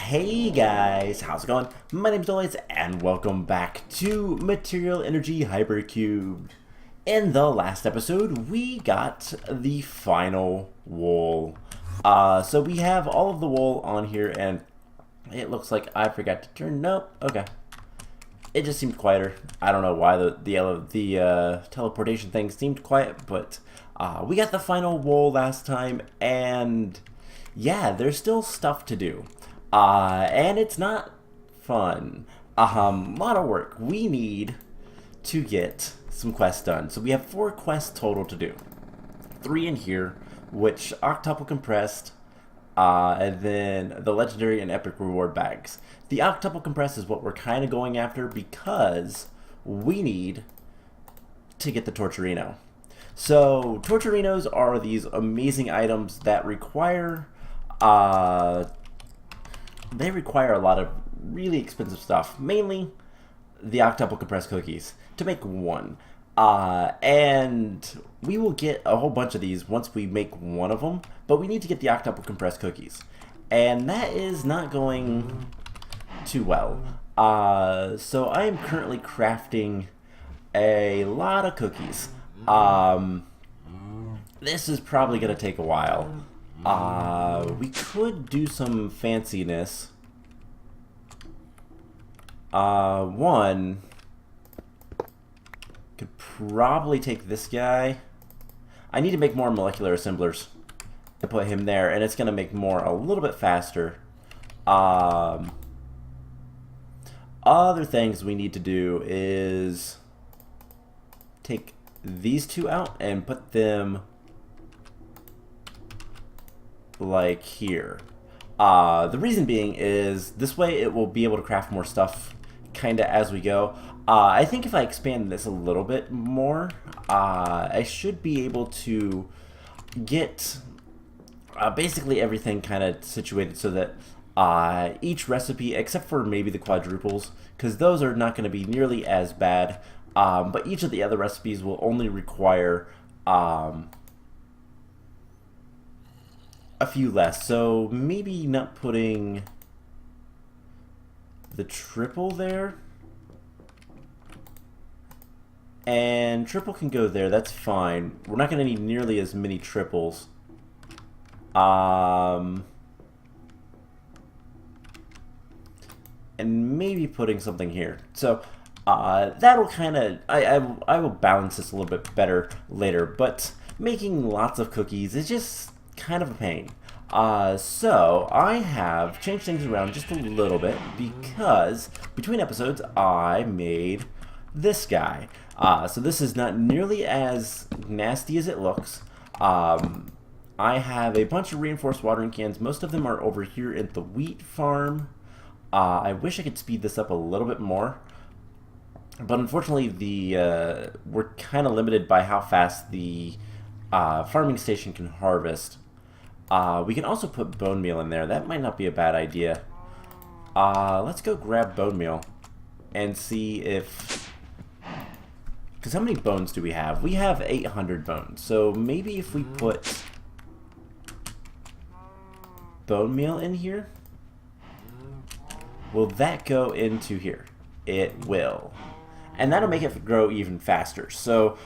Hey guys, how's it going? My name's Delights and welcome back to Material Energy Hypercubed. In the last episode, we got the final wool. So we have all of the wool on here and it looks like I forgot to turn, nope, okay. It just seemed quieter. I don't know why the teleportation thing seemed quiet, but we got the final wool last time and yeah, there's still stuff to do. And it's not fun. A lot of work. We need to get some quests done. So we have 4 quests total to do. 3 in here, which octuple compressed, and then the legendary and epic reward bags. The octuple compressed is what we're kind of going after because we need to get the Torturino. So Torturinos are these amazing items that require they require a lot of really expensive stuff, mainly the octuple compressed cookies, to make one. And we will get a whole bunch of these once we make one of them, but we need to get the octuple compressed cookies. And that is not going too well. So I am currently crafting a lot of cookies. This is probably going to take a while. We could do some fanciness. One could probably take this guy. I need to make more molecular assemblers to put him there, and it's going to make more a little bit faster. Other things we need to do is take these 2 out and put them like here. The reason being is this way it will be able to craft more stuff kind of as we go. I think if I expand this a little bit more, I should be able to get basically everything kind of situated so that each recipe, except for maybe the quadruples, because those are not going to be nearly as bad, but each of the other recipes will only require a few less. So maybe not putting the triple there. And triple can go there, that's fine. We're not going to need nearly as many triples. And maybe putting something here. So that'll kind of, I will balance this a little bit better later, but making lots of cookies is just kind of a pain. So I have changed things around just a little bit because between episodes I made this guy. So this is not nearly as nasty as it looks. I have a bunch of reinforced watering cans. Most of them are over here at the wheat farm. I wish I could speed this up a little bit more, but unfortunately we're kind of limited by how fast the farming station can harvest. We can also put bone meal in there. That might not be a bad idea. Let's go grab bone meal and see if... Because how many bones do we have? We have 800 bones. So maybe if we put bone meal in here, will that go into here? It will. And that'll make it grow even faster. So,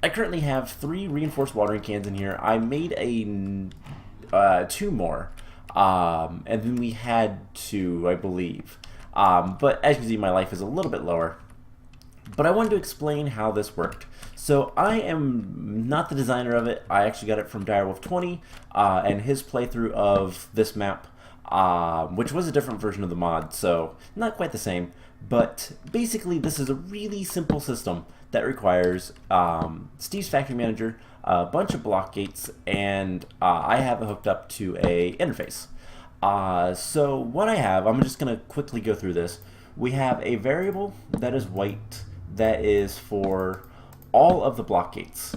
I currently have 3 reinforced watering cans in here. I made 2 more, and then we had 2, I believe. But as you can see, my life is a little bit lower. But I wanted to explain how this worked. So I am not the designer of it. I actually got it from Direwolf20 and his playthrough of this map, which was a different version of the mod, so not quite the same. But basically, this is a really simple system that requires Steve's Factory Manager, a bunch of block gates, and I have it hooked up to a interface. So what I have, I'm just going to quickly go through this. We have a variable that is white that is for all of the block gates.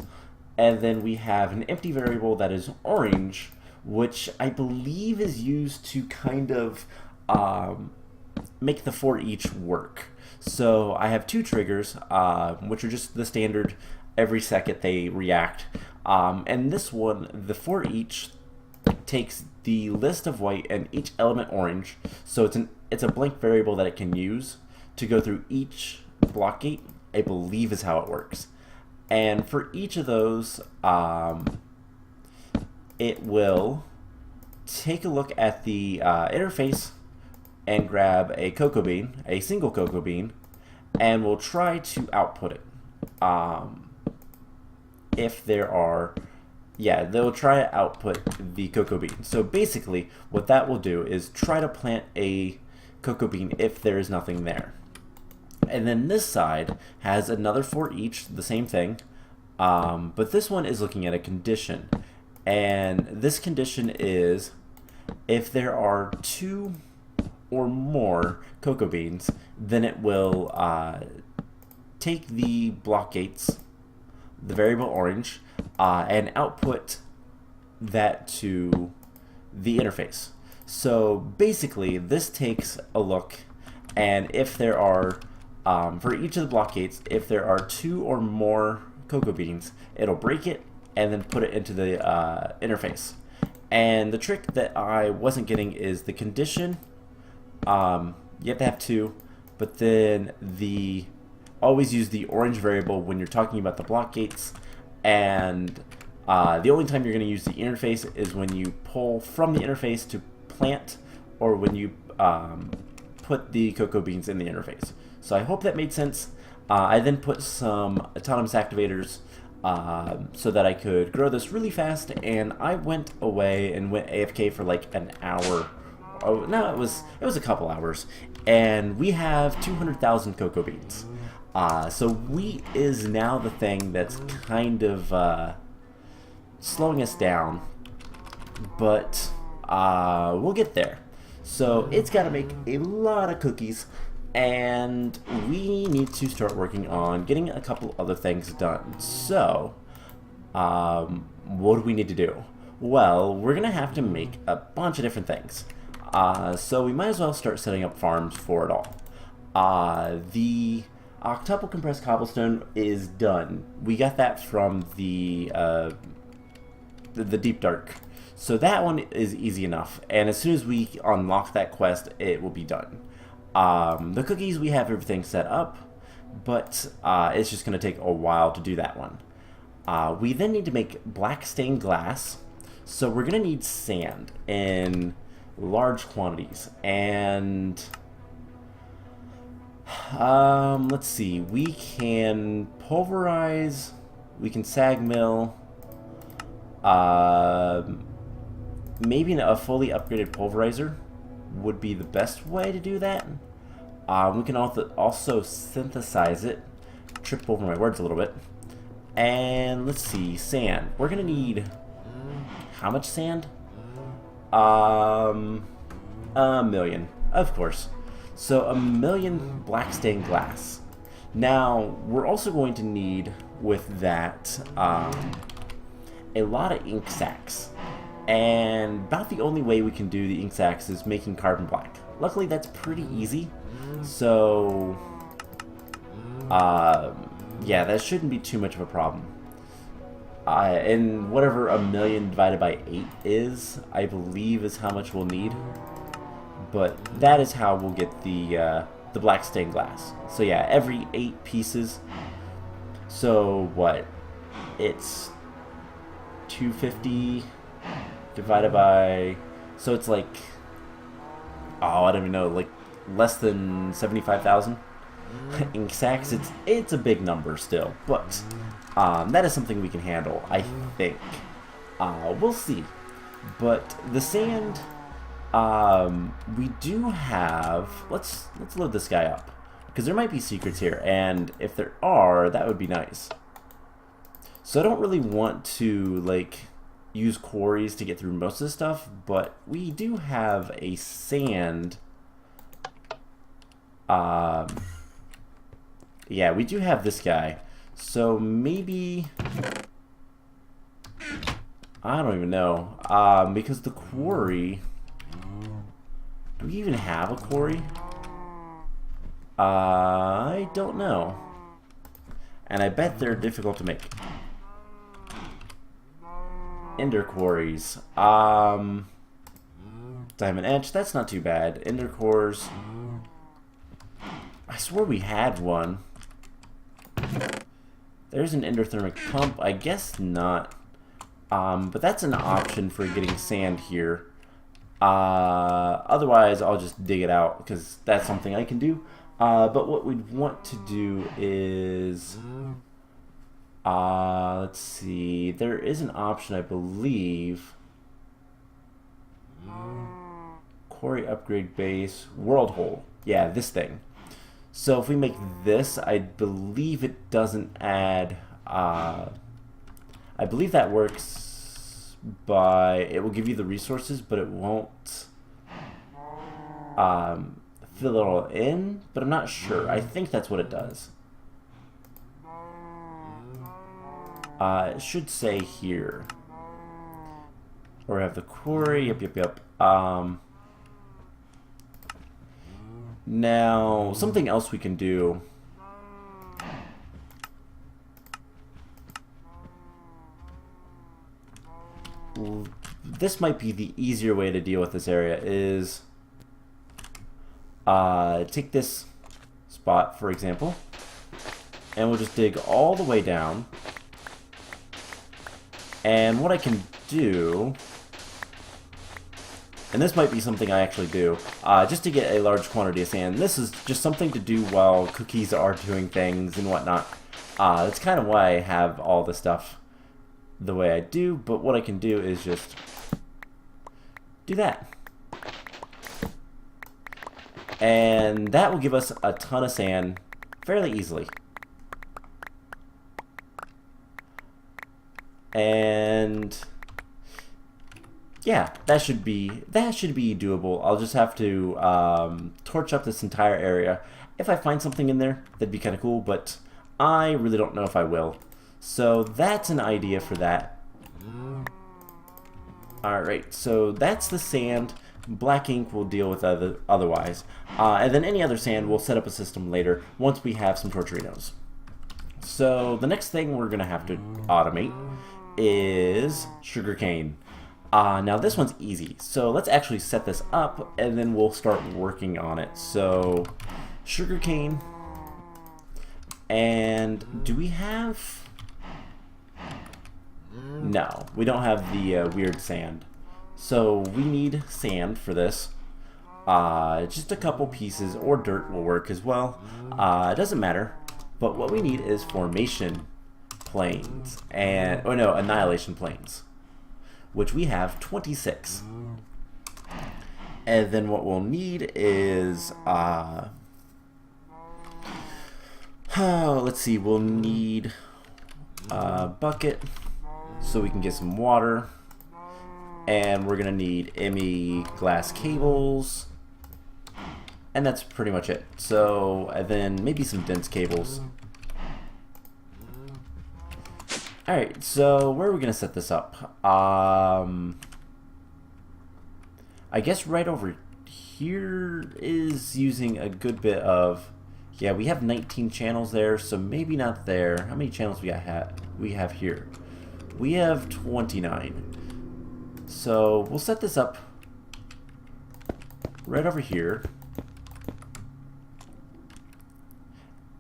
And then we have an empty variable that is orange, which I believe is used to kind of make the for each work. So I have 2 triggers, which are just the standard, every second they react. And this one, the for each, takes the list of white and each element orange, so it's a blank variable that it can use to go through each block gate, I believe is how it works. And for each of those, it will take a look at the interface and grab a cocoa bean, a single cocoa bean, and we'll try to output it. If there are, yeah, they'll try to output the cocoa bean. So basically, what that will do is try to plant a cocoa bean if there is nothing there. And then this side has another for each, the same thing, but this one is looking at a condition. And this condition is if there are 2 or more cocoa beans, then it will take the block gates, the variable orange, and output that to the interface. So basically, this takes a look, and if there are, for each of the block gates, if there are 2 or more cocoa beans, it'll break it and then put it into the interface. And the trick that I wasn't getting is the condition. You have to have 2, but then always use the orange variable when you're talking about the block gates, and the only time you're going to use the interface is when you pull from the interface to plant, or when you put the cocoa beans in the interface. So I hope that made sense. I then put some autonomous activators so that I could grow this really fast, and I went away and went AFK for like an hour. Oh no, it was a couple hours, and we have 200,000 cocoa beans. So wheat is now the thing that's kind of slowing us down, but we'll get there. So it's got to make a lot of cookies, and we need to start working on getting a couple other things done. So what do we need to do? Well, we're going to have to make a bunch of different things. So we might as well start setting up farms for it all. The octuple compressed cobblestone is done. We got that from the deep dark. So that one is easy enough. And as soon as we unlock that quest, it will be done. The cookies, we have everything set up, but it's just going to take a while to do that one. We then need to make black stained glass. So we're going to need sand in large quantities, and let's see, we can pulverize, we can sag mill, maybe a fully upgraded pulverizer would be the best way to do that. We can also synthesize it, trip over my words a little bit, and let's see, sand, we're gonna need, how much sand? A million, of course. So 1,000,000 black stained glass. Now, we're also going to need, with that, a lot of ink sacs. And about the only way we can do the ink sacs is making carbon black. Luckily, that's pretty easy. So, yeah, that shouldn't be too much of a problem. And whatever 1,000,000 divided by 8 is, I believe is how much we'll need. But that is how we'll get the black stained glass. So yeah, every 8 pieces. So what? It's 250 divided by, so it's like, oh, I don't even know, like less than 75,000 ink sacs. It's a big number still, but that is something we can handle, I think. We'll see. But the sand, we do have, let's load this guy up, because there might be secrets here, and if there are, that would be nice. So I don't really want to like use quarries to get through most of the stuff, but we do have a sand, yeah, we do have this guy. So maybe, I don't even know, because the quarry, do we even have a quarry? I don't know. And I bet they're difficult to make. Ender quarries. Diamond etch, that's not too bad. Ender cores. I swore we had one. There's an endothermic pump. I guess not. But that's an option for getting sand here. Otherwise, I'll just dig it out because that's something I can do. But what we'd want to do is... let's see. There is an option, I believe. Quarry upgrade base. World hole. Yeah, this thing. So if we make this, I believe it doesn't add... I believe that works by... It will give you the resources, but it won't fill it all in. But I'm not sure. I think that's what it does. It should say here. Or have the quarry. Yep. Now, something else we can do. This might be the easier way to deal with this area is take this spot, for example, and we'll just dig all the way down. And what I can do, and this might be something I actually do, just to get a large quantity of sand. This is just something to do while cookies are doing things and whatnot. That's kind of why I have all the stuff the way I do, but what I can do is just do that. And that will give us a ton of sand fairly easily. And yeah, that should be doable. I'll just have to torch up this entire area. If I find something in there, that'd be kind of cool, but I really don't know if I will. So that's an idea for that. Alright, so that's the sand. Black ink will deal with otherwise. And then any other sand, we'll set up a system later once we have some torcherinos. So the next thing we're going to have to automate is sugarcane. Now this one's easy. So let's actually set this up and then we'll start working on it. So sugarcane. And do we have... No, we don't have the weird sand. So we need sand for this. Just a couple pieces, or dirt will work as well. It doesn't matter. But what we need is formation planes. And, oh no, annihilation planes. Which we have 26. And then what we'll need is... let's see, we'll need a bucket so we can get some water, and we're gonna need ME glass cables, and that's pretty much it. So, and then maybe some dense cables. Alright, so where are we gonna set this up? I guess right over here is using a good bit of... Yeah, we have 19 channels there, so maybe not there. How many channels we have here? We have 29. So we'll set this up right over here.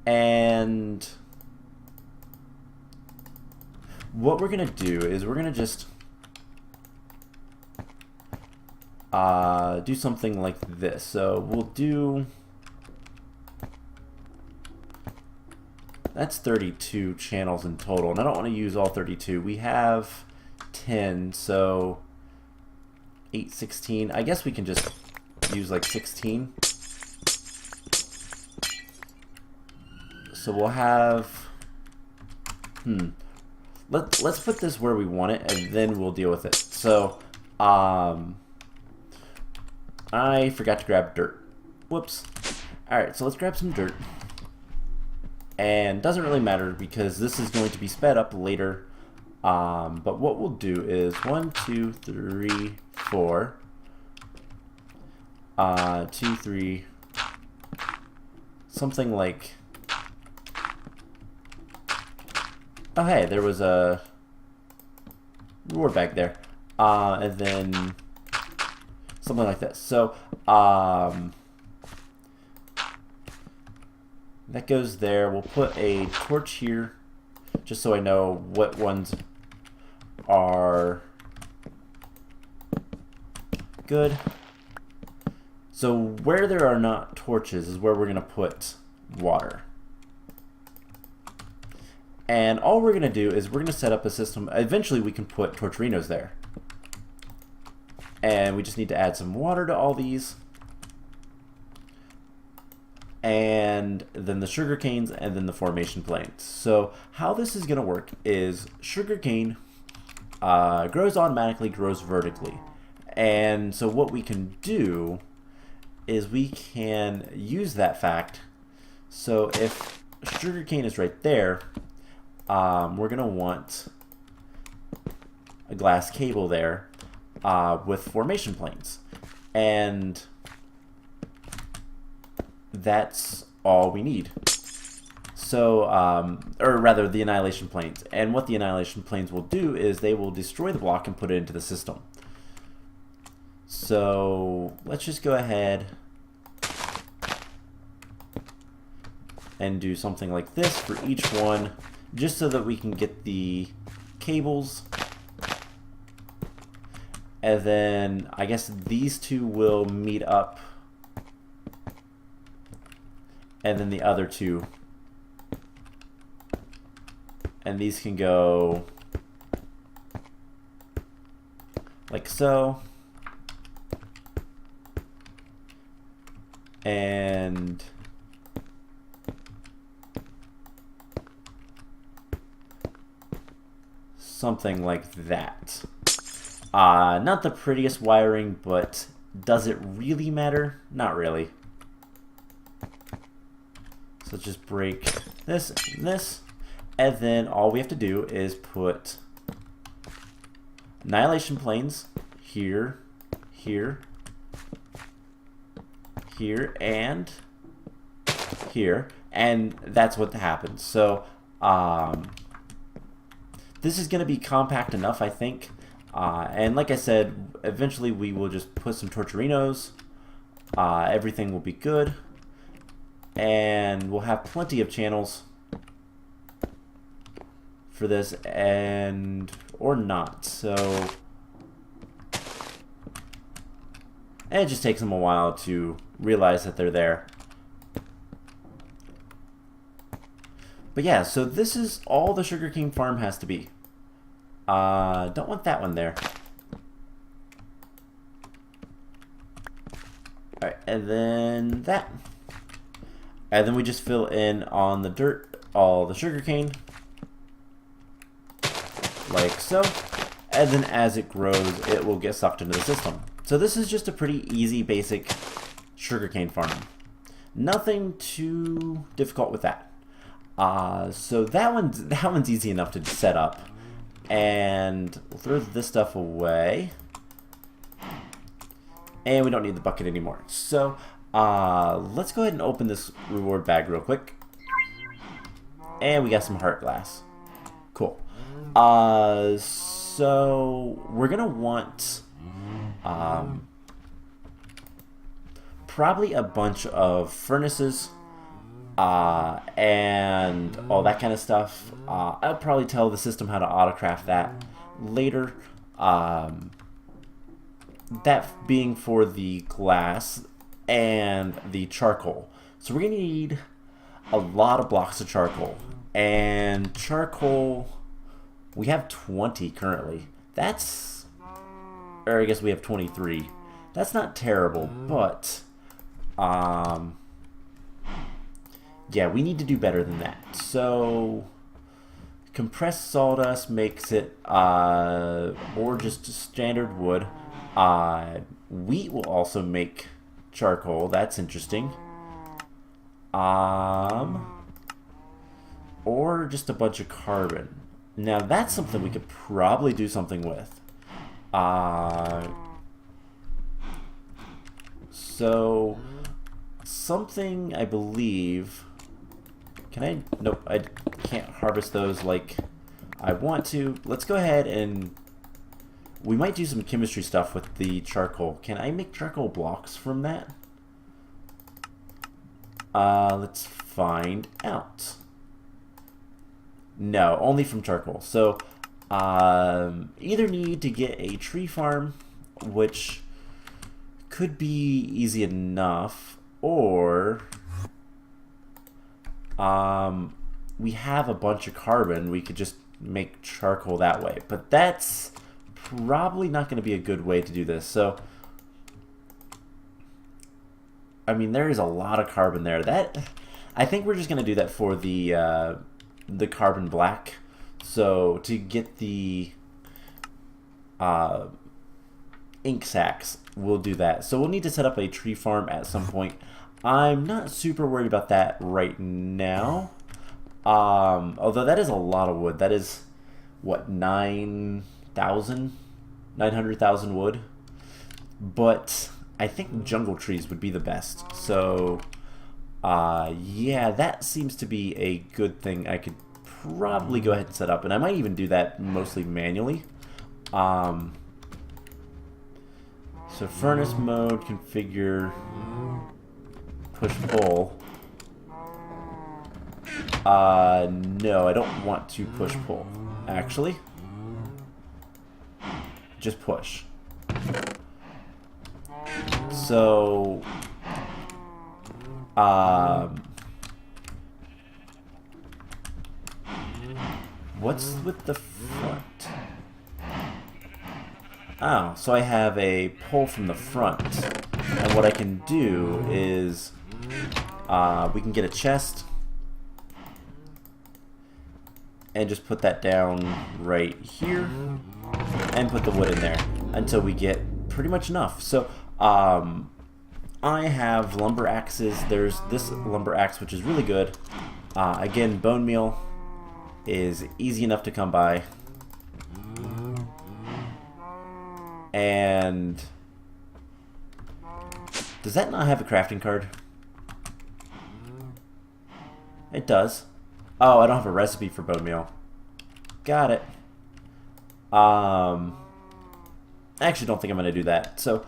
And what we're going to do is we're going to just do something like this. So we'll do... That's 32 channels in total, and I don't want to use all 32. We have 10, so 8, 16. I guess we can just use like 16. So we'll have... Let's put this where we want it, and then we'll deal with it. So, I forgot to grab dirt. Whoops. Alright, so let's grab some dirt. And doesn't really matter because this is going to be sped up later. But what we'll do is 1, 2, 3, 4. 2, 3. Something like... Oh hey, there was a... reward bag there. And then something like this. So that goes there. We'll put a torch here just so I know what ones are good. So where there are not torches is where we're going to put water. And all we're going to do is we're going to set up a system. Eventually we can put torcherinos there. And we just need to add some water to all these. And then the sugar canes and then the formation planes. So how this is going to work is sugar cane grows automatically, grows vertically. And so what we can do is we can use that fact. So if sugar cane is right there, we're going to want a glass cable there with formation planes. And that's all we need. So, or rather the annihilation planes. And what the annihilation planes will do is they will destroy the block and put it into the system. So let's just go ahead and do something like this for each one, just so that we can get the cables. And then I guess these two will meet up, and then the other two, and these can go like so. And something like that. Not the prettiest wiring, but does it really matter? Not really. So let's just break this and this, and then all we have to do is put annihilation planes here, here, here, and here, and that's what happens. So this is going to be compact enough, I think, and like I said, eventually we will just put some torcherinos. Everything will be good, and we'll have plenty of channels for this, and or not. So and it just takes them a while to realize that they're there. But yeah, so this is all the sugarcane farm has to be. Don't want that one there. Alright, and then that. And then we just fill in on the dirt all the sugarcane. Like so. And then as it grows, it will get sucked into the system. So this is just a pretty easy, basic sugarcane farm. Nothing too difficult with that. So that one's easy enough to set up. And we'll throw this stuff away. And we don't need the bucket anymore. So let's go ahead and open this reward bag real quick. And we got some heart glass. Cool. So we're gonna want probably a bunch of furnaces and all that kind of stuff. I'll probably tell the system how to autocraft that later. That being for the glass and the charcoal. So we're gonna need a lot of blocks of charcoal. And charcoal, we have 20 currently. That's, or I guess we have 23. That's not terrible, but yeah, we need to do better than that. So compressed sawdust makes it, or just standard wood. Wheat will also make charcoal. That's interesting. Or just a bunch of carbon. Now that's something we could probably do something with. So something, I believe. Can I? Nope, I can't harvest those like I want to. Let's go ahead and We might do some chemistry stuff with the charcoal. Can I make charcoal blocks from that? Let's find out. No, only from charcoal. So, either need to get a tree farm, which could be easy enough, or we have a bunch of carbon. We could just make charcoal that way. But that's probably not going to be a good way to do this. So, I mean, there is a lot of carbon there. I think we're just going to do that for the carbon black. So to get the ink sacs, we'll do that. So we'll need to set up a tree farm at some point. I'm not super worried about that right now. Although that is a lot of wood. That is, what, 900,000 wood? But I think jungle trees would be the best. So, yeah, that seems to be a good thing I could probably go ahead and set up. And I might even do that mostly manually. So furnace mode, configure, push-pull. No, I don't want to push-pull, actually. Just push. So, what's with the front? Oh, so I have a pull from the front. And what I can do is, we can get a chest and just put that down right here and put the wood in there until we get pretty much enough. So, I have lumber axes. There's this lumber axe, which is really good. Again, bone meal is easy enough to come by. And does that not have a crafting card? It does. Oh, I don't have a recipe for bone meal. Got it. I actually don't think I'm going to do that. So,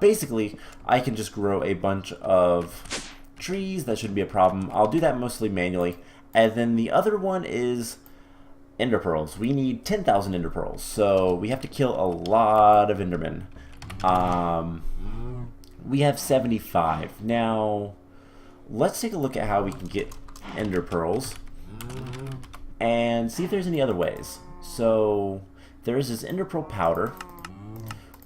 basically, I can just grow a bunch of trees. That shouldn't be a problem. I'll do that mostly manually. And then the other one is ender pearls. We need 10,000 ender pearls. So, we have to kill a lot of endermen. We have 75. Now, let's take a look at how we can get ender pearls and see if there's any other ways. So, there is this ender pearl powder,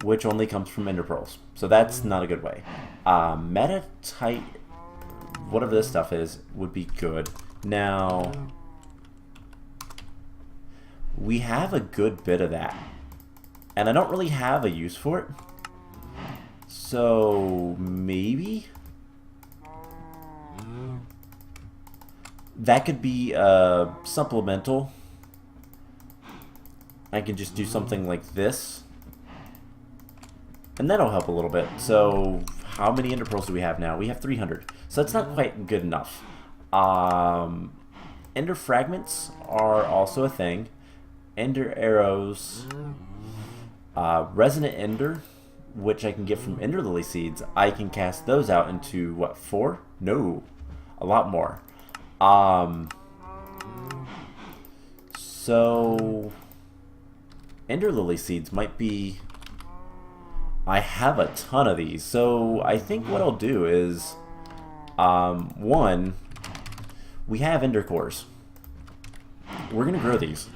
which only comes from ender pearls. So that's not a good way. Metatite, whatever this stuff is, would be good. Now, we have a good bit of that. And I don't really have a use for it. So, maybe that could be supplemental. I can just do something like this. And that'll help a little bit. So, how many ender pearls do we have now? We have 300. So that's not quite good enough. Ender fragments are also a thing. Ender arrows. Resonant ender, which I can get from ender lily seeds. I can cast those out into, what, 4? No. A lot more. So, ender lily seeds might be... I have a ton of these, so I think what I'll do is, one, we have ender cores. We're going to grow these.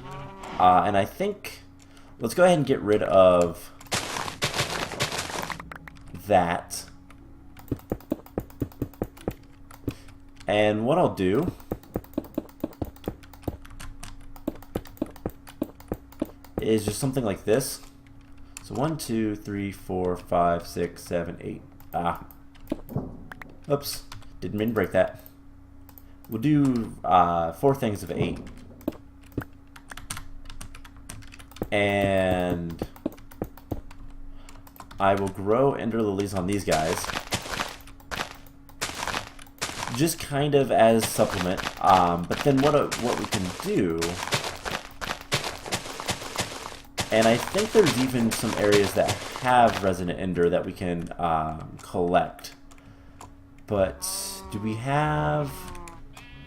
And I think, let's go ahead and get rid of that. And what I'll do is just something like this. So 1, 2, 3, 4, 5, 6, 7, 8. Oops. Didn't mean to break that. We'll do 4 things of 8. And I will grow ender lilies on these guys. Just kind of as supplement. But then what we can do... And I think there's even some areas that have Resonant Ender that we can collect. But do we have...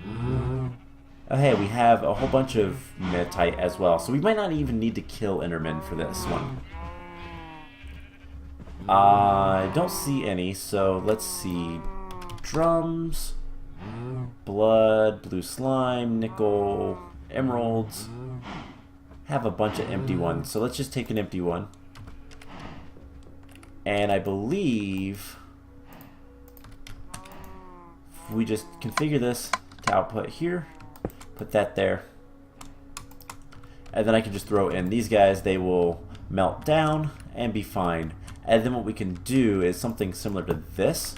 Oh, hey, we have a whole bunch of Metite as well. So we might not even need to kill Endermen for this one. I don't see any, so let's see. Drums, blood, blue slime, nickel, emeralds. Have a bunch of empty ones, so let's just take an empty one. And I believe if we just configure this to output here, put that there, and then I can just throw in these guys. They will melt down and be fine. And then what we can do is something similar to this,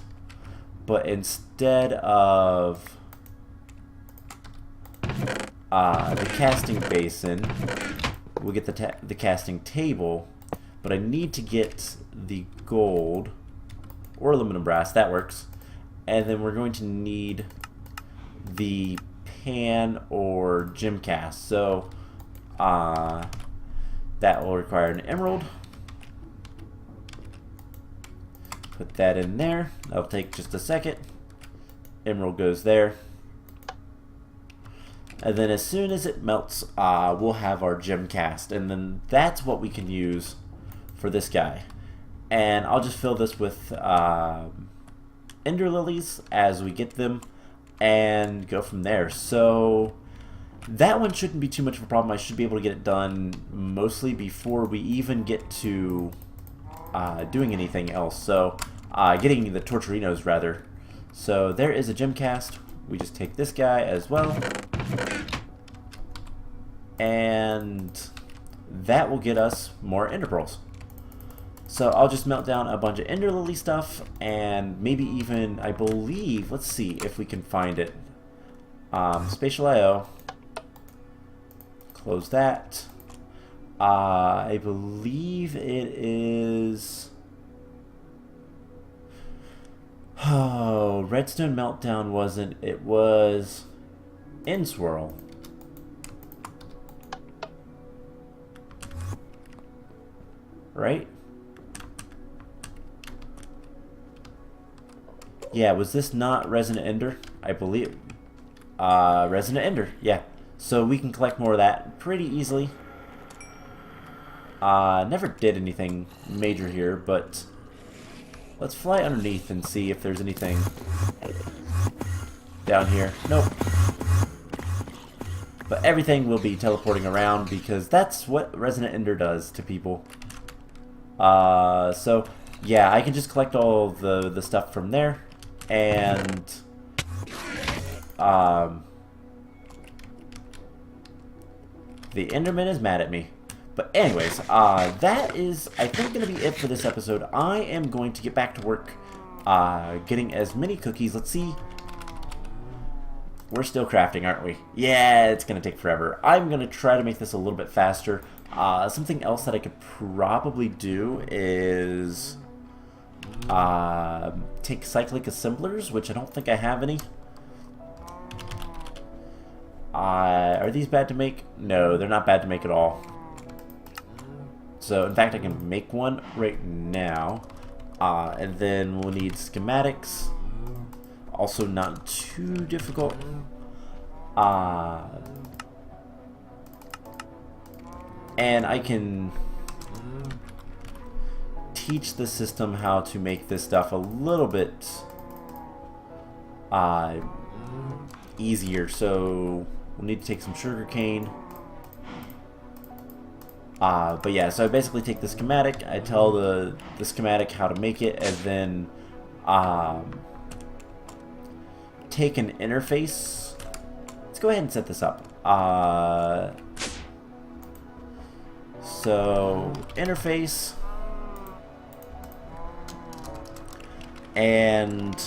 but instead of the casting basin, we'll get the casting table, but I need to get the gold or aluminum brass. That works. And then we're going to need the pan or gem cast. So that will require an emerald. Put that in there. That'll take just a second. Emerald goes there. And then as soon as it melts, we'll have our gem cast. And then that's what we can use for this guy. And I'll just fill this with ender lilies as we get them and go from there. So that one shouldn't be too much of a problem. I should be able to get it done mostly before we even get to doing anything else. So getting the torturinos rather. So there is a gem cast. We just take this guy as well, and that will get us more ender pearls. So I'll just melt down a bunch of ender lily stuff, and maybe even, I believe, let's see if we can find it. Spatial IO. Close that. I believe it is... Oh, Redstone Meltdown wasn't. It was Swirl. Right? Yeah, was this not Resonant Ender? I believe. Resonant Ender, yeah. So we can collect more of that pretty easily. Never did anything major here, but let's fly underneath and see if there's anything down here. Nope. But everything will be teleporting around because that's what Resonant Ender does to people. So yeah, I can just collect all the stuff from there, and the Enderman is mad at me. But anyways, that is, I think, going to be it for this episode. I am going to get back to work getting as many cookies. Let's see. We're still crafting, aren't we? Yeah, it's going to take forever. I'm going to try to make this a little bit faster. Something else that I could probably do is take cyclic assemblers, which I don't think I have any. Are these bad to make? No, they're not bad to make at all. So, in fact, I can make one right now. And then we'll need schematics. Also not too difficult. And I can teach the system how to make this stuff a little bit easier. So, we'll need to take some sugar cane. But yeah, so I basically take the schematic, I tell the schematic how to make it, and then take an interface. Let's go ahead and set this up. So, interface, and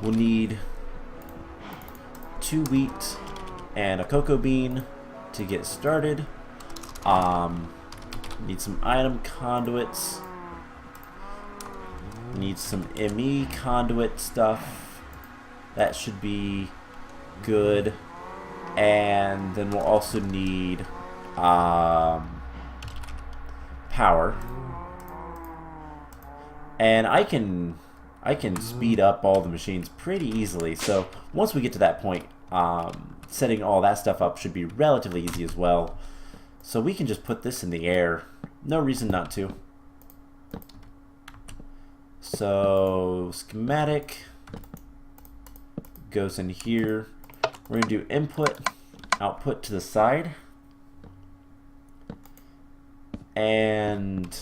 we'll need 2 wheat and a cocoa bean to get started. Need some item conduits. Need some ME conduit stuff. That should be good. And then we'll also need power. And I can speed up all the machines pretty easily. So once we get to that point, setting all that stuff up should be relatively easy as well. So we can just put this in the air. No reason not to. So schematic goes in here. We're going to do input, output to the side. And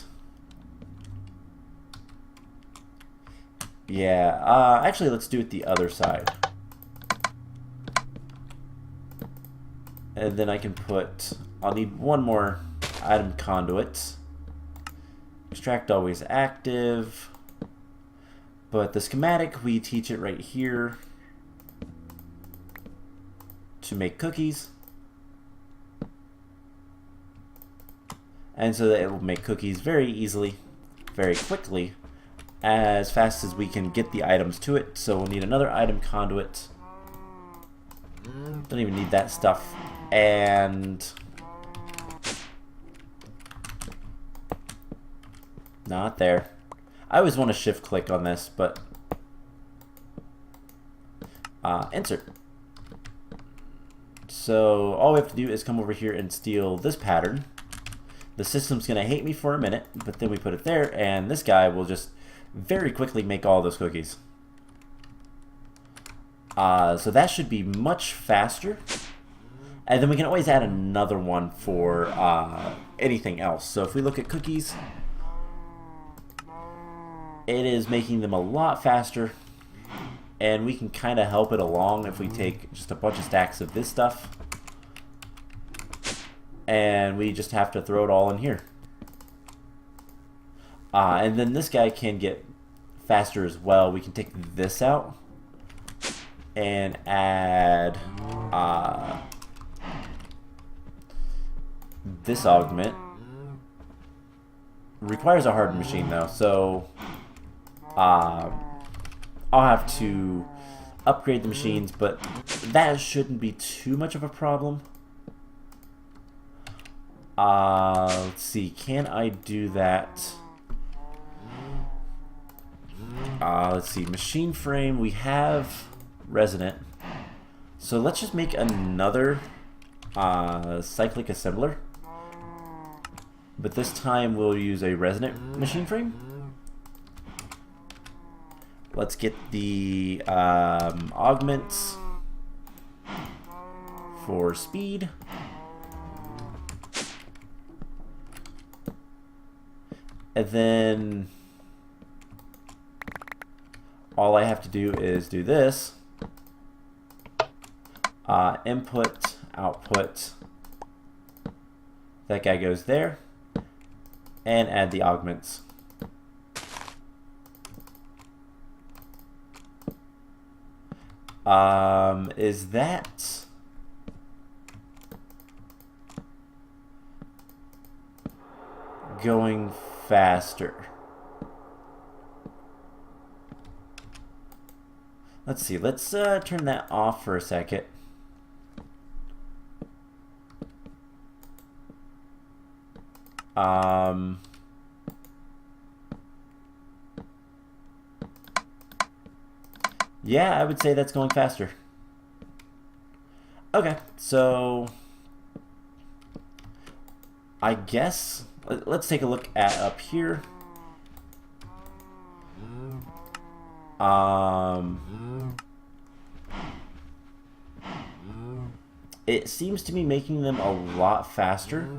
yeah, actually let's do it the other side. And then I can put, I'll need one more item conduit. Extract always active. But the schematic, we teach it right here to make cookies. And so that it will make cookies very easily, very quickly, as fast as we can get the items to it. So we'll need another item conduit. Don't even need that stuff. And not there. I always want to shift click on this, but insert. So all we have to do is come over here and steal this pattern. The system's going to hate me for a minute, but then we put it there, and this guy will just very quickly make all those cookies. So that should be much faster. And then we can always add another one for anything else. So if we look at cookies, it is making them a lot faster. And we can kind of help it along if we take just a bunch of stacks of this stuff. And we just have to throw it all in here. And then this guy can get faster as well. We can take this out and add this augment. Requires a hardened machine though, so I'll have to upgrade the machines, but that shouldn't be too much of a problem. Let's see, can I do that? Let's see, machine frame, we have resonant. So let's just make another cyclic assembler. But this time we'll use a resonant machine frame. Let's get the augments for speed. And then all I have to do is do this. Input, output. That guy goes there. And add the augments. Is that going faster? Let's see, let's turn that off for a second. Yeah, I would say that's going faster. Okay, so I guess let's take a look at up here. It seems to be making them a lot faster,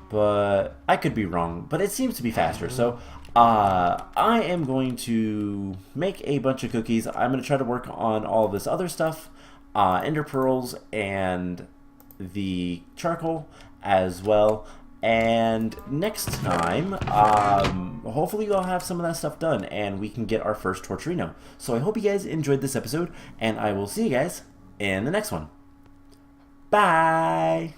but I could be wrong, but it seems to be faster. So I am going to make a bunch of cookies. I'm going to try to work on all of this other stuff, ender pearls and the charcoal as well. And next time, hopefully you'll have some of that stuff done and we can get our first Torturino. So I hope you guys enjoyed this episode, and I will see you guys in the next one. Bye!